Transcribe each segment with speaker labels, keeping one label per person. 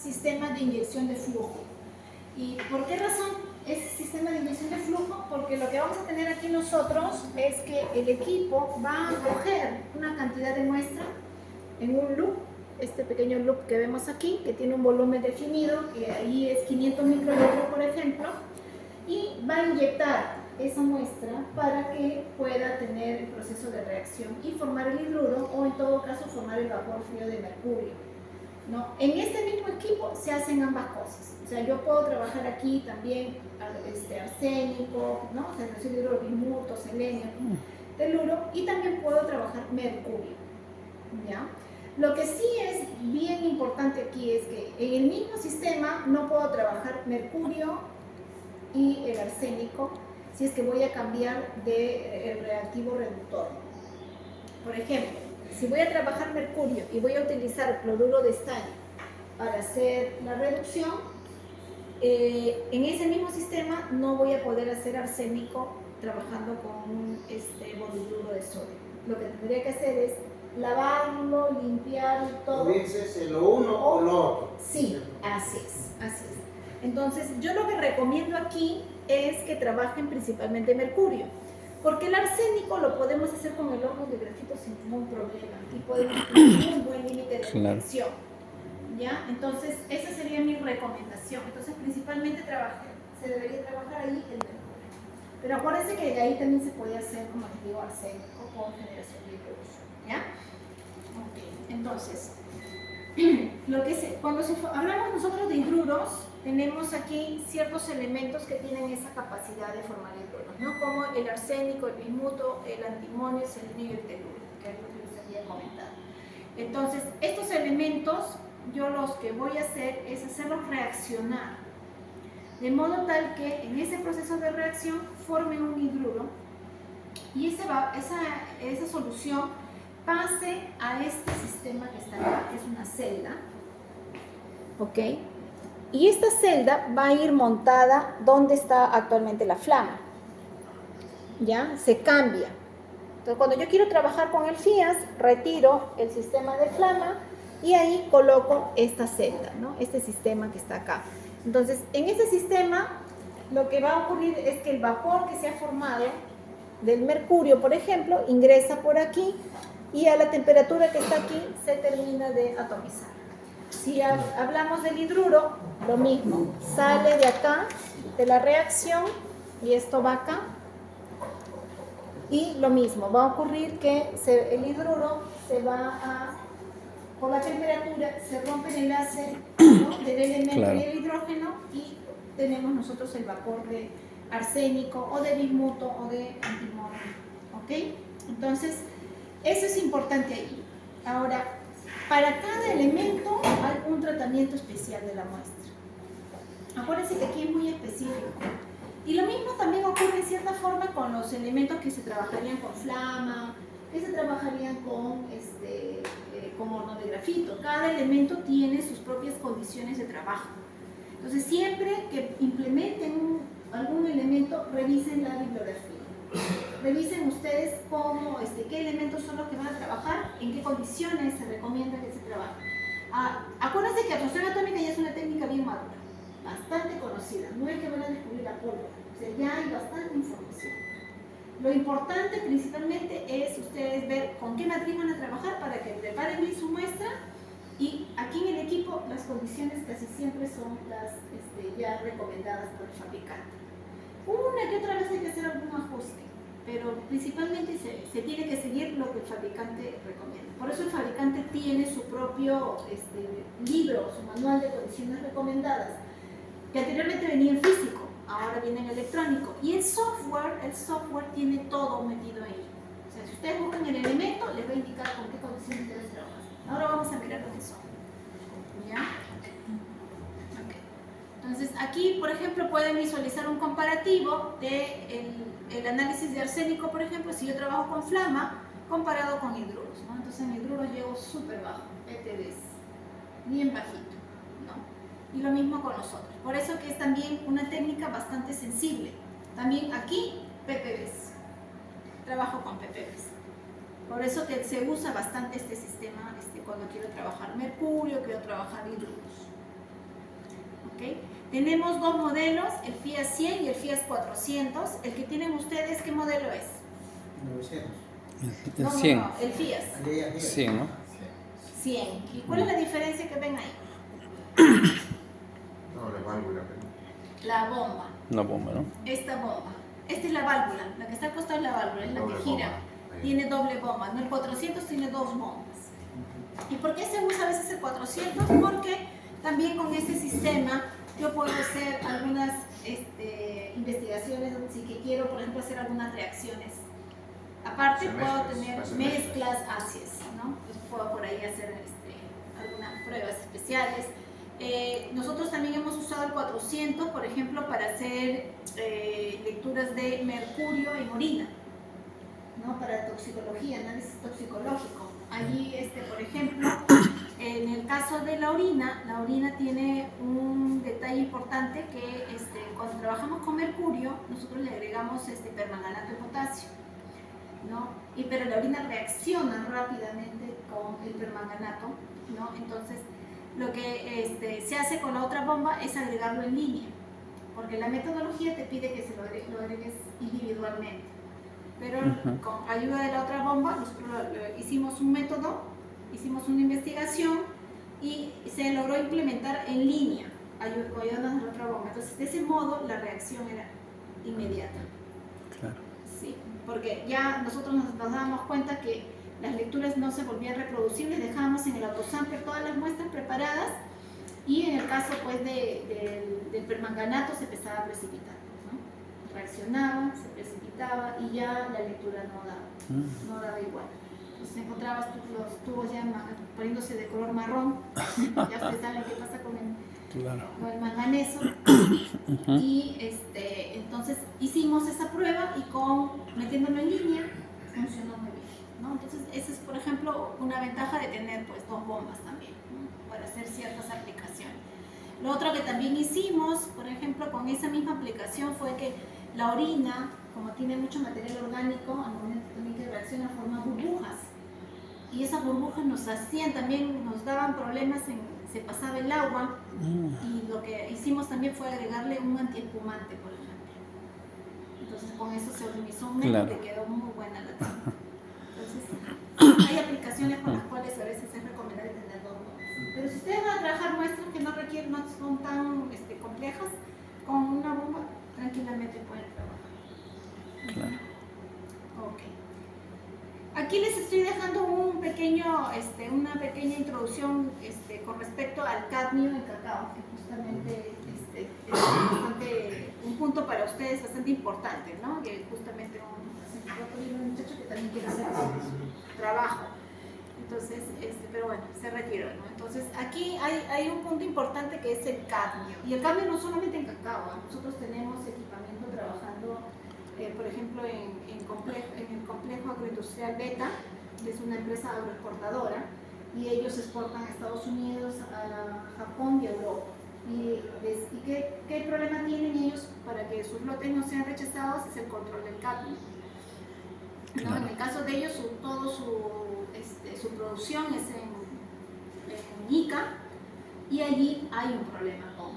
Speaker 1: sistema de inyección de flujo. ¿Y por qué razón ese sistema de inyección de flujo? Porque lo que vamos a tener aquí nosotros es que el equipo va a coger una cantidad de muestra en un loop, este pequeño loop que vemos aquí, que tiene un volumen definido, que ahí es 500 microlitros, por ejemplo, y va a inyectar esa muestra para que pueda tener el proceso de reacción y formar el hidruro, o en todo caso formar el vapor frío de mercurio, ¿no? En este mismo equipo se hacen ambas cosas. O sea, yo puedo trabajar aquí también arsénico, ¿no? O sea, el hidruro, bismuto, selenio, teluro, y también puedo trabajar mercurio, ¿ya? Lo que sí es bien importante aquí es que en el mismo sistema no puedo trabajar mercurio y el arsénico si es que voy a cambiar de el reactivo reductor. Por ejemplo, si voy a trabajar mercurio y voy a utilizar cloruro de estaño para hacer la reducción, en ese mismo sistema no voy a poder hacer arsénico trabajando con un bodidruro de sodio. Lo que tendría que hacer es lavarlo, limpiar todo.
Speaker 2: ¿Dices lo uno o lo otro?
Speaker 1: Sí, así es, así es. Entonces, yo lo que recomiendo aquí es que trabajen principalmente mercurio, porque el arsénico lo podemos hacer con el horno de grafito sin ningún problema, y podemos tener un buen límite de reacción, ¿ya? Entonces, esa sería mi recomendación. Entonces, principalmente se debería trabajar ahí el mercurio. Pero acuérdense que de ahí también se puede hacer, como les digo, arsénico con generación de hidrógeno, ¿ya? Ok, entonces, cuando hablamos nosotros de hidruros, tenemos aquí ciertos elementos que tienen esa capacidad de formar hidruros, ¿no? Como el arsénico, el bismuto, el antimonio, el selenio y el teluro, que es lo que les había comentado. Entonces, estos elementos, yo los que voy a hacer es hacerlos reaccionar, de modo tal que en ese proceso de reacción formen un hidruro, y esa solución pase a este sistema que está acá, que es una celda, ¿ok? Y esta celda va a ir montada donde está actualmente la flama, ¿ya? Se cambia. Entonces, cuando yo quiero trabajar con el FIAS, retiro el sistema de flama y ahí coloco esta celda, ¿no? Este sistema que está acá. Entonces, en este sistema, lo que va a ocurrir es que el vapor que se ha formado del mercurio, por ejemplo, ingresa por aquí y a la temperatura que está aquí se termina de atomizar. Si hablamos del hidruro, lo mismo, sale de acá, de la reacción, y esto va acá, y lo mismo, va a ocurrir que el hidruro se va por la temperatura, se rompe el enlace, ¿no?, del elemento y el hidrógeno, y tenemos nosotros el vapor de arsénico, o de bismuto, o de antimonio, ¿ok? Entonces, eso es importante ahí. Ahora, para cada elemento hay un tratamiento especial de la muestra. Acuérdense que aquí es muy específico. Y lo mismo también ocurre en cierta forma con los elementos que se trabajarían con flama, que se trabajarían con horno de grafito. Cada elemento tiene sus propias condiciones de trabajo. Entonces, siempre que implementen algún elemento, revisen la bibliografía. Revisen ustedes qué elementos son los que van a trabajar, en qué condiciones se recomienda que se trabaje. Acuérdense que absorción atómica ya es una técnica bien madura, bastante conocida. No es que van a descubrir la pólvora, o sea, ya hay bastante información. Lo importante principalmente es ustedes ver con qué matriz van a trabajar para que preparen bien su muestra, y aquí en el equipo las condiciones casi siempre son las ya recomendadas por el fabricante. Una que otra vez hay que hacer algún ajuste, pero principalmente se tiene que seguir lo que el fabricante recomienda. Por eso el fabricante tiene su propio libro, su manual de condiciones recomendadas, que anteriormente venía en físico, ahora viene en electrónico. Y el software tiene todo metido ahí. O sea, si ustedes buscan el elemento, les va a indicar con qué condiciones deben trabajar. Ahora vamos a mirar con el software. ¿Ya? Okay. Entonces, aquí, por ejemplo, pueden visualizar un comparativo de el análisis de arsénico, por ejemplo, si yo trabajo con flama, comparado con hidruros, ¿no? Entonces, en hidruros llego súper bajo, PTDs, bien bajito, ¿no? Y lo mismo con los otros. Por eso que es también una técnica bastante sensible. También aquí, PPBs. Trabajo con PPBs. Por eso que se usa bastante este sistema cuando quiero trabajar mercurio, quiero trabajar hidruros. Tenemos dos modelos, el FIAS 100 y el FIAS 400. El que tienen ustedes, ¿qué modelo es?
Speaker 2: 900.
Speaker 3: El 100.
Speaker 1: No, el FIAS.
Speaker 3: 100, ¿no?
Speaker 1: 100. ¿Y cuál es la diferencia que ven ahí?
Speaker 4: No, la válvula.
Speaker 1: La bomba.
Speaker 3: Una bomba, ¿no?
Speaker 1: Esta bomba. Esta es la válvula. La que está al costado es la válvula, es la que
Speaker 4: Doble
Speaker 1: gira.
Speaker 4: bomba. Ahí.
Speaker 1: Tiene doble bomba. ¿No? El 400 tiene dos bombas. ¿Y por qué se usa a veces el 400? Porque también con ese sistema yo puedo hacer algunas investigaciones, si que quiero, por ejemplo, hacer algunas reacciones. Aparte
Speaker 4: Hacer
Speaker 1: puedo
Speaker 4: mezclas,
Speaker 1: tener
Speaker 4: hacer
Speaker 1: mezclas ácidas, ¿no? Entonces puedo por ahí hacer algunas pruebas especiales. Nosotros también hemos usado el 400, por ejemplo, para hacer lecturas de mercurio en orina, ¿no? Para toxicología, análisis toxicológico. Allí, por ejemplo, en el caso de la orina tiene un detalle importante que cuando trabajamos con mercurio, nosotros le agregamos permanganato de potasio, ¿no? Pero la orina reacciona rápidamente con el permanganato, ¿no? Entonces, lo que se hace con la otra bomba es agregarlo en línea, porque la metodología te pide que lo agregues individualmente. Pero con ayuda de la otra bomba, nosotros hicimos un método, hicimos una investigación y se logró implementar en línea, ayudándonos a la otra bomba. Entonces, de ese modo, la reacción era inmediata.
Speaker 3: Claro.
Speaker 1: Sí, porque ya nosotros nos dábamos cuenta que las lecturas no se volvían reproducibles, dejábamos en el autosampler todas las muestras preparadas y en el caso pues del permanganato se empezaba a precipitar, ¿no? Reaccionaba, se precipitaba y ya la lectura no daba igual. Entonces encontrabas los tubos ya poniéndose de color marrón, ya ustedes saben qué pasa con el manganeso. Y entonces hicimos esa prueba y metiéndolo en línea funcionó muy bien, ¿no? Entonces esa es, por ejemplo, una ventaja de tener pues dos bombas también, ¿no? Para hacer ciertas aplicaciones. Lo otro que también hicimos, por ejemplo, con esa misma aplicación fue que la orina, como tiene mucho material orgánico, al momento también que reacciona forma burbujas. Y esas burbujas nos daban problemas se pasaba el agua, y lo que hicimos también fue agregarle un antiespumante, por ejemplo. Entonces con eso se organizó un método y quedó muy buena la toma. Entonces hay aplicaciones con las cuales a veces es recomendable tener dos bombas. Pero si ustedes van a trabajar muestras que no son tan complejas, con una bomba tranquilamente pueden trabajar.
Speaker 3: Claro.
Speaker 1: Ok. Aquí les estoy dejando una pequeña introducción con respecto al cadmio en cacao, que justamente es un punto para ustedes bastante importante, ¿no? Que justamente un muchacho que también quiere hacer su trabajo. Entonces, pero bueno, se retiró, ¿no? Entonces, aquí hay un punto importante que es el cadmio. Y el cadmio no solamente en cacao, ¿eh? Nosotros tenemos equipamiento trabajando, por ejemplo, en el complejo agroindustrial Beta, que es una empresa agroexportadora, y ellos exportan a Estados Unidos, a Japón y a Europa. ¿Y qué problema tienen ellos para que sus lotes no sean rechazados? Es el control del cadmio. ¿No? En el caso de ellos, toda su producción es en Ica, y allí hay un problema con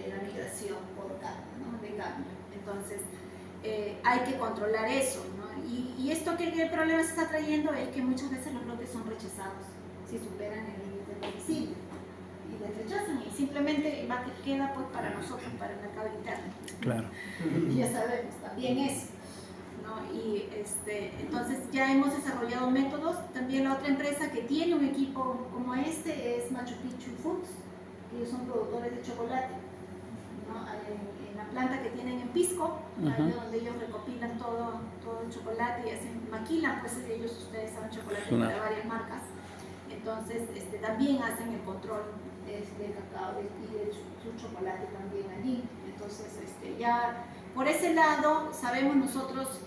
Speaker 1: la migración por cadmio, ¿no? De cadmio. Entonces, hay que controlar eso, ¿no? Y esto ¿qué problema se está trayendo? Es que muchas veces los lotes son rechazados si superan el límite permisible, y les rechazan y simplemente queda pues para nosotros, para el mercado interno.
Speaker 3: Claro.
Speaker 1: Ya sabemos también eso, ¿no? Y entonces ya hemos desarrollado métodos. También la otra empresa que tiene un equipo como es Machu Picchu Foods, que ellos son productores de chocolate, ¿no? En la planta que tienen en Pisco, ahí donde ellos recopilan todo el chocolate y maquilan, pues ustedes saben, chocolate para varias marcas. Entonces también hacen el control de cacao y de su chocolate también allí. Entonces ya por ese lado sabemos nosotros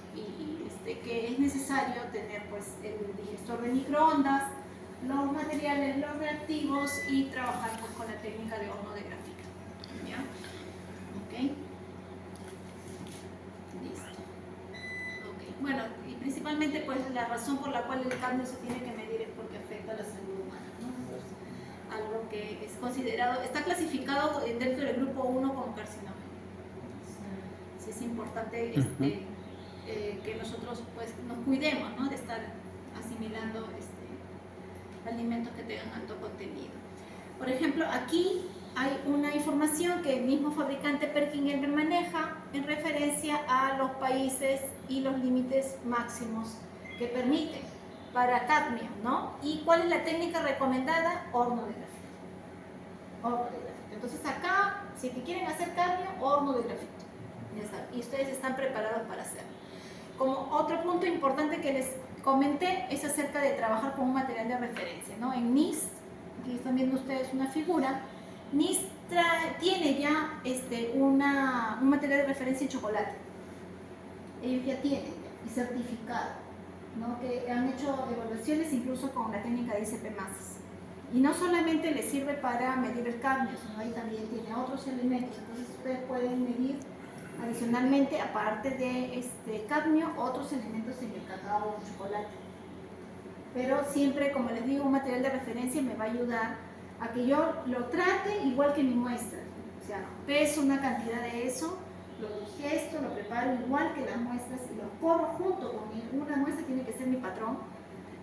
Speaker 1: que es necesario tener pues el digestor de microondas, los materiales, los reactivos y trabajar pues con la técnica de horno de grafito. ¿Ya? ¿Ok? Listo. Okay. Bueno, y principalmente pues la razón por la cual el cadmio se tiene que medir es porque afecta a la salud humana, ¿no? Entonces, algo algo que es considerado, está clasificado dentro del grupo 1 como carcinógeno. Sí es importante que nosotros pues, nos cuidemos, ¿no?, de estar asimilando alimentos que tengan alto contenido. Por ejemplo, aquí hay una información que el mismo fabricante Perkin-Elmer maneja en referencia a los países y los límites máximos que permiten para cadmio, ¿no? ¿Y cuál es la técnica recomendada? Horno de grafito. Horno de grafito. Entonces acá, si quieren hacer cadmio, horno de grafito. Ya saben, y ustedes están preparados para hacerlo. Como otro punto importante que les comenté es acerca de trabajar con un material de referencia, ¿no? En NIST, aquí están viendo ustedes una figura, NIST tiene ya un material de referencia en chocolate. Ellos ya tienen y certificado, ¿no?, que han hecho evaluaciones incluso con la técnica de ICP+. Y no solamente les sirve para medir el cadmio, sino ahí también tiene otros elementos. Entonces ustedes pueden medir adicionalmente, aparte de cadmio, otros elementos en el cacao o el chocolate. Pero siempre, como les digo, un material de referencia me va a ayudar a que yo lo trate igual que mi muestra. O sea, peso una cantidad de eso, lo digesto, lo preparo igual que las muestras y lo corro junto con una muestra, tiene que ser mi patrón.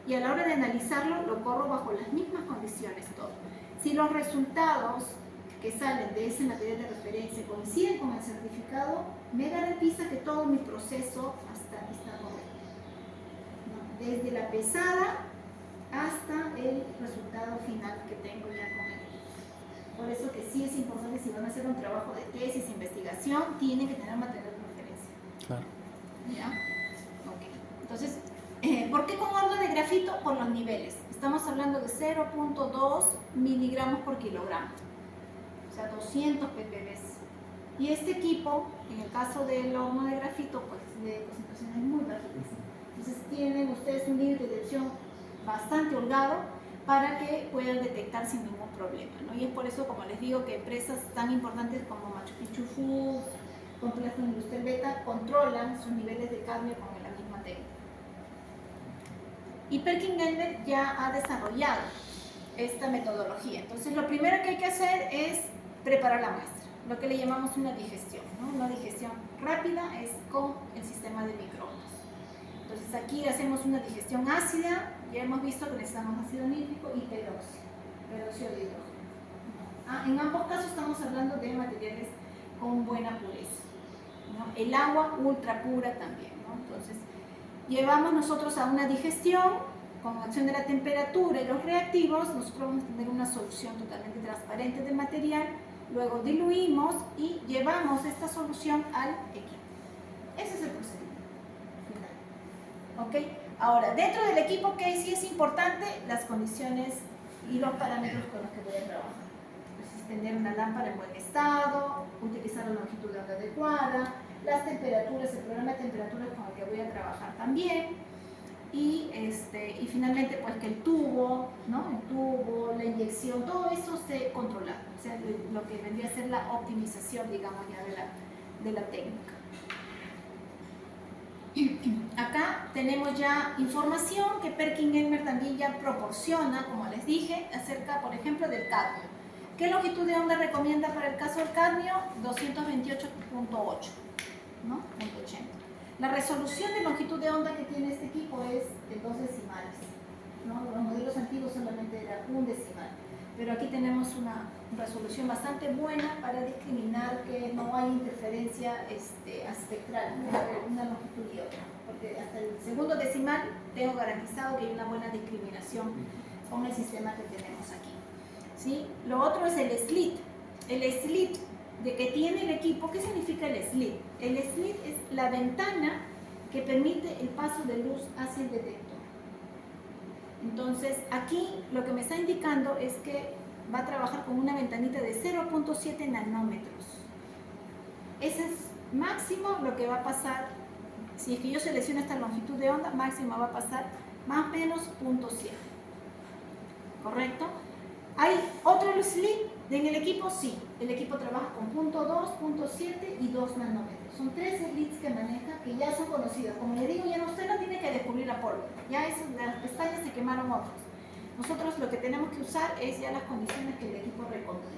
Speaker 1: Y a la hora de analizarlo, lo corro bajo las mismas condiciones todo. Si los resultados que salen de ese material de referencia coinciden con el certificado, me garantiza que todo mi proceso está correcto, ¿no?, desde la pesada hasta el resultado final que tengo ya con él. Por eso que sí es importante, si van a hacer un trabajo de tesis, investigación, tienen que tener material de referencia.
Speaker 3: Claro.
Speaker 1: ¿Ya? Ok. Entonces, ¿por qué con horno de grafito? Por los niveles. Estamos hablando de 0.2 miligramos por kilogramo. O sea, 200 ppb. Y este equipo, en el caso del horno de grafito, pues de concentraciones muy bajitas. Entonces tienen ustedes un límite de detección bastante holgado para que puedan detectar sin ningún problema, ¿no? Y es por eso, como les digo, que empresas tan importantes como Machu Picchu Foods, Complejo Industrial Beta, controlan sus niveles de cadmio con la misma técnica. Y Perkin-Elmer ya ha desarrollado esta metodología. Entonces, lo primero que hay que hacer es preparar la muestra, lo que le llamamos una digestión, ¿no? Una digestión rápida es con el sistema de microondas. Entonces aquí hacemos una digestión ácida, ya hemos visto que necesitamos ácido nítrico y peróxido de hidrógeno. En ambos casos estamos hablando de materiales con buena pureza, ¿no? El agua ultra pura también, ¿no? Entonces llevamos nosotros a una digestión con acción de la temperatura y los reactivos. Nosotros vamos a tener una solución totalmente transparente del material, luego diluimos y llevamos esta solución al equipo. Ese es el procedimiento final. ¿Ok? Ahora, dentro del equipo, que sí es importante, las condiciones y los parámetros con los que voy a trabajar. Entonces, tener una lámpara en buen estado, utilizar la longitud de onda adecuada, las temperaturas, el programa de temperaturas con el que voy a trabajar también. Y finalmente, pues que el tubo, ¿no? El tubo, la inyección, todo eso esté controlado. O sea, lo que vendría a ser la optimización, digamos, ya de la técnica. Acá tenemos ya información que Perkin-Elmer también ya proporciona, como les dije, acerca, por ejemplo, del cadmio. ¿Qué longitud de onda recomienda para el caso del cadmio? 228.8, ¿no? 0.80. La resolución de longitud de onda que tiene este equipo es de 2 decimales, ¿no? Los modelos antiguos solamente era 1 decimal, pero aquí tenemos una resolución bastante buena para discriminar que no hay interferencia espectral entre una longitud y otra, porque hasta el segundo decimal tengo garantizado que hay una buena discriminación con el sistema que tenemos aquí, ¿sí? Lo otro es el slit. El slit de que tiene el equipo. ¿Qué significa el slit? El slit es la ventana que permite el paso de luz hacia el detector. Entonces, aquí lo que me está indicando es que va a trabajar con una ventanita de 0.7 nanómetros. Ese es máximo lo que va a pasar. Si es que yo selecciono esta longitud de onda, máxima va a pasar más o menos 0.7. ¿Correcto? ¿Hay otro slit en el equipo? Sí. El equipo trabaja con 0.2, 0.7 y 2 nanómetros. Son 3 slits que maneja, que ya son conocidos. Como le digo, ya usted no tiene que descubrir la pólvora. Ya las pestañas se quemaron otros. Nosotros lo que tenemos que usar es ya las condiciones que el equipo recomienda.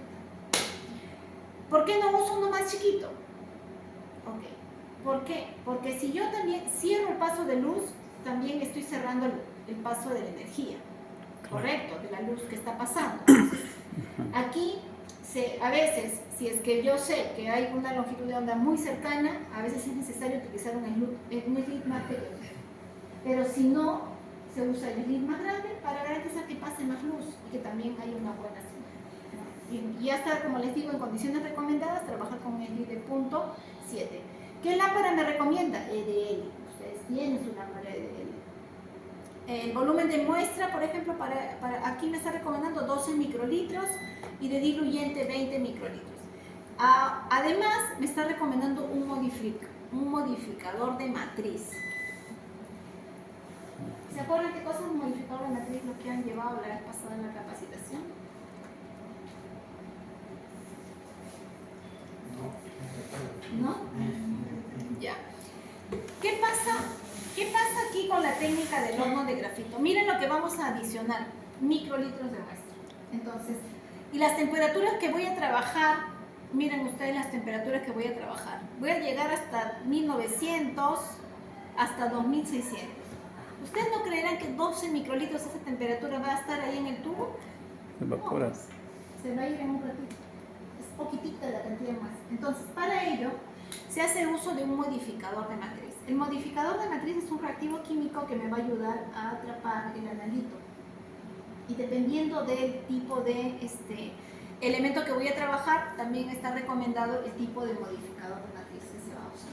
Speaker 1: ¿Por qué no uso uno más chiquito? Ok. ¿Por qué? Porque si yo también cierro el paso de luz, también estoy cerrando el paso de la energía, correcto, de la luz que está pasando. Aquí, a veces, si es que yo sé que hay una longitud de onda muy cercana, a veces es necesario utilizar un slip más pequeño. Pero si no, se usa el slip más grande para garantizar que pase más luz y que también haya una buena señal. Y hasta, como les digo, en condiciones recomendadas, trabajar con un slip de punto 7. ¿Qué lámpara me recomienda? EDL. Ustedes tienen su lámpara EDL. El volumen de muestra, por ejemplo, aquí me está recomendando 12 microlitros y de diluyente 20 microlitros. Además, me está recomendando un modificador de matriz. ¿Se acuerdan qué cosa es un modificador de matriz, lo que han llevado la vez pasada en la capacitación? ¿No? Ya. ¿Qué pasa aquí con la técnica del horno de grafito? Miren lo que vamos a adicionar, microlitros de muestra. Entonces, y las temperaturas que voy a trabajar, miren ustedes las temperaturas que voy a trabajar. Voy a llegar hasta 1900, hasta 2600. ¿Ustedes no creerán que 12 microlitros esa temperatura va a estar ahí en el tubo?
Speaker 3: Se evapora.
Speaker 1: No, se va a ir en un ratito. Es poquitita la cantidad más. Entonces, para ello, se hace uso de un modificador de matriz. El modificador de matriz es un reactivo químico que me va a ayudar a atrapar el analito. Y dependiendo del tipo de elemento que voy a trabajar, también está recomendado el tipo de modificador de matriz que se va a usar.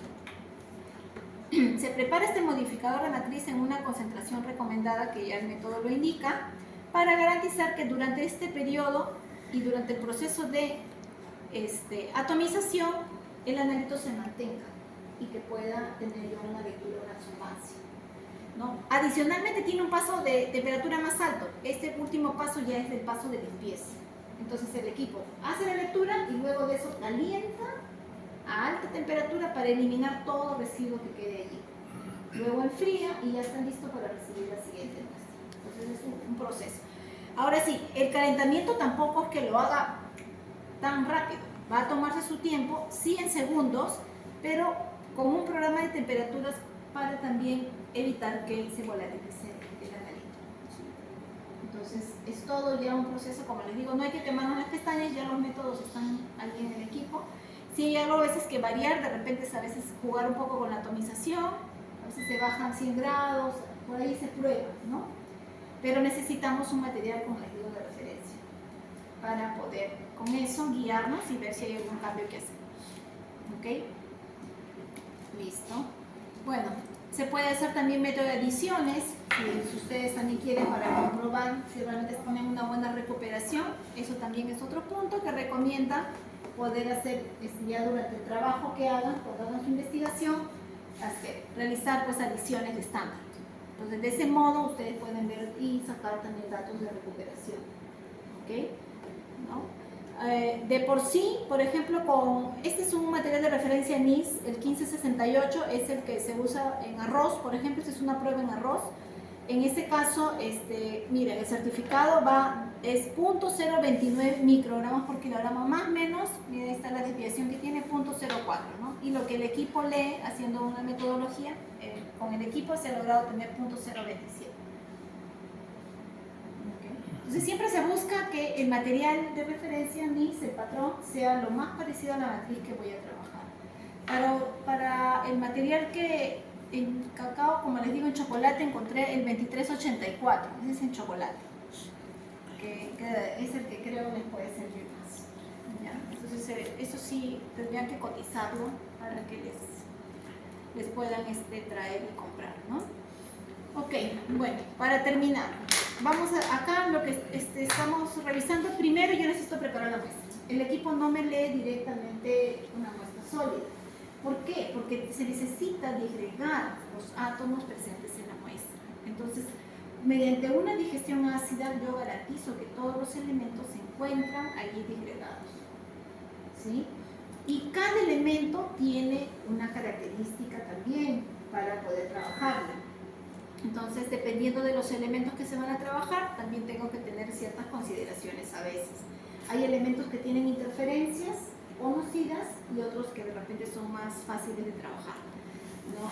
Speaker 1: Se prepara este modificador de matriz en una concentración recomendada, que ya el método lo indica, para garantizar que durante este periodo y durante el proceso de atomización, el analito se mantenga y que pueda tener yo una lectura, una absorbancia, ¿no? Adicionalmente tiene un paso de temperatura más alto. Este último paso ya es el paso de limpieza. Entonces el equipo hace la lectura y luego de eso calienta a alta temperatura para eliminar todo residuo que quede allí. Luego enfría y ya está listo para recibir la siguiente muestra. Entonces es un proceso. Ahora sí, el calentamiento tampoco es que lo haga tan rápido. Va a tomarse su tiempo, sí en segundos, pero con un programa de temperaturas para también evitar que se volatilice el analito. Entonces es todo ya un proceso, como les digo, no hay que quemarnos las pestañas, ya los métodos están ahí en el equipo. Sí hay algo a veces que variar, de repente es a veces jugar un poco con la atomización, a veces se bajan 100 grados, por ahí se prueba, ¿no? Pero necesitamos un material, como les digo, de referencia para poder con eso guiarnos y ver si hay algún cambio que hacer. ¿Ok? Listo. Bueno, se puede hacer también método de adiciones, si ustedes también quieren, para comprobar si realmente ponen una buena recuperación. Eso también es otro punto que recomienda poder hacer ya durante el trabajo que hagan, cuando hagan su investigación, realizar pues adiciones de estándar. Entonces, de ese modo ustedes pueden ver y sacar también datos de recuperación. ¿Ok? ¿No? De por sí, por ejemplo, este es un material de referencia NIS, el 1568 es el que se usa en arroz, por ejemplo, esta es una prueba en arroz. En este caso, miren, el certificado es 0.029 microgramos por kilogramo, más o menos, miren, está la desviación que tiene, 0.04, ¿no? Y lo que el equipo lee, haciendo una metodología, con el equipo se ha logrado tener 0.027. Entonces siempre se busca que el material de referencia NIS, el patrón, sea lo más parecido a la matriz que voy a trabajar. Para el material que en cacao, como les digo, en chocolate encontré el 2384, ese es en chocolate, que es el que creo les puede servir más. ¿Ya? Entonces eso sí tendrían que cotizarlo para que les puedan traer y comprar, ¿no? Ok, bueno, para terminar, vamos acá lo que estamos revisando. Primero yo necesito preparar la muestra. El equipo no me lee directamente una muestra sólida. ¿Por qué? Porque se necesita disgregar los átomos presentes en la muestra. Entonces, mediante una digestión ácida yo garantizo que todos los elementos se encuentran allí disgregados, ¿sí? Y cada elemento tiene una característica también para poder trabajarlo. Entonces, dependiendo de los elementos que se van a trabajar, también tengo que tener ciertas consideraciones a veces. Hay elementos que tienen interferencias conocidas y otros que de repente son más fáciles de trabajar, ¿no?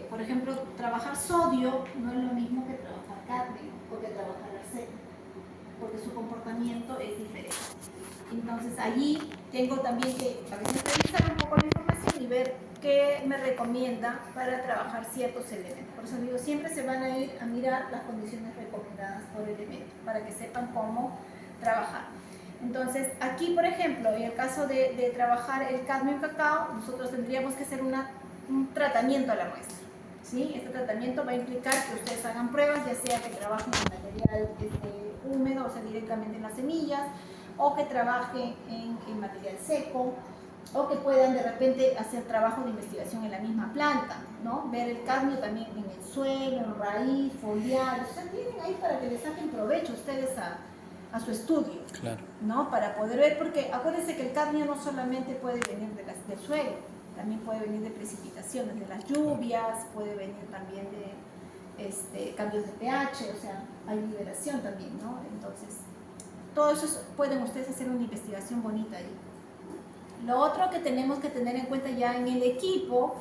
Speaker 1: Por ejemplo, trabajar sodio no es lo mismo que trabajar cadmio o que trabajar arsénico, porque su comportamiento es diferente. Entonces allí tengo también que a veces revisar un poco la información y ver qué me recomienda para trabajar ciertos elementos. Por eso digo, siempre se van a ir a mirar las condiciones recomendadas por elemento, para que sepan cómo trabajar. Entonces, aquí, por ejemplo, en el caso de trabajar el cadmio en cacao, nosotros tendríamos que hacer un tratamiento a la muestra, ¿sí? Este tratamiento va a implicar que ustedes hagan pruebas, ya sea que trabajen en material húmedo, o sea, directamente en las semillas, o que trabajen en material seco, o que puedan de repente hacer trabajo de investigación en la misma planta, ¿no? Ver el cadmio también en el suelo, en raíz, foliar, o sea, tienen ahí para que les saquen provecho ustedes a su estudio,
Speaker 3: Claro.
Speaker 1: ¿no? Para poder ver, porque acuérdense que el cadmio no solamente puede venir del suelo, también puede venir de precipitaciones, de las lluvias, puede venir también de cambios de pH, o sea, hay liberación también, ¿no? Entonces, todo eso pueden ustedes hacer una investigación bonita ahí. Lo otro que tenemos que tener en cuenta ya en el equipo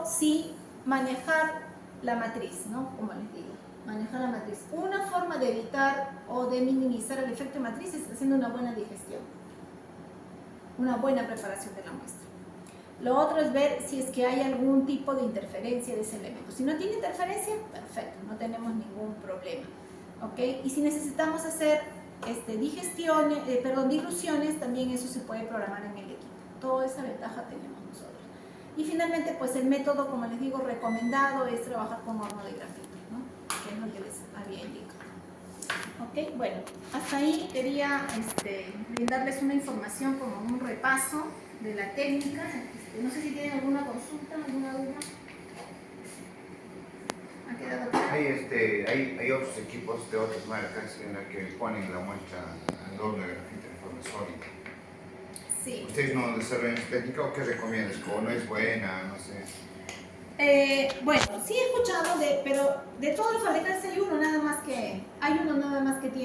Speaker 1: sí manejar la matriz, ¿no? Como les digo, manejar la matriz. Una forma de evitar o de minimizar el efecto de matriz es haciendo una buena digestión, una buena preparación de la muestra. Lo otro es ver si es que hay algún tipo de interferencia de ese elemento. Si no tiene interferencia, perfecto, no tenemos ningún problema, ¿ok? Y si necesitamos hacer diluciones, también eso se puede programar en el equipo. Toda esa ventaja tenemos nosotros. Y finalmente, pues el método, como les digo, recomendado es trabajar con horno de grafito, ¿no? Que es lo que les había indicado. Ok, bueno, hasta ahí quería brindarles una información como un repaso de la técnica. No sé si tienen alguna consulta, alguna duda. ¿Ha quedado claro?
Speaker 4: Hay otros equipos de otras marcas en la que ponen la muestra al horno de grafito en forma sólida.
Speaker 1: Sí.
Speaker 4: ¿Ustedes no desarrollan su técnica o qué recomiendas? ¿O no es buena? No sé.
Speaker 1: Bueno, sí he escuchado, pero de todos los fabricantes hay uno nada más que tiene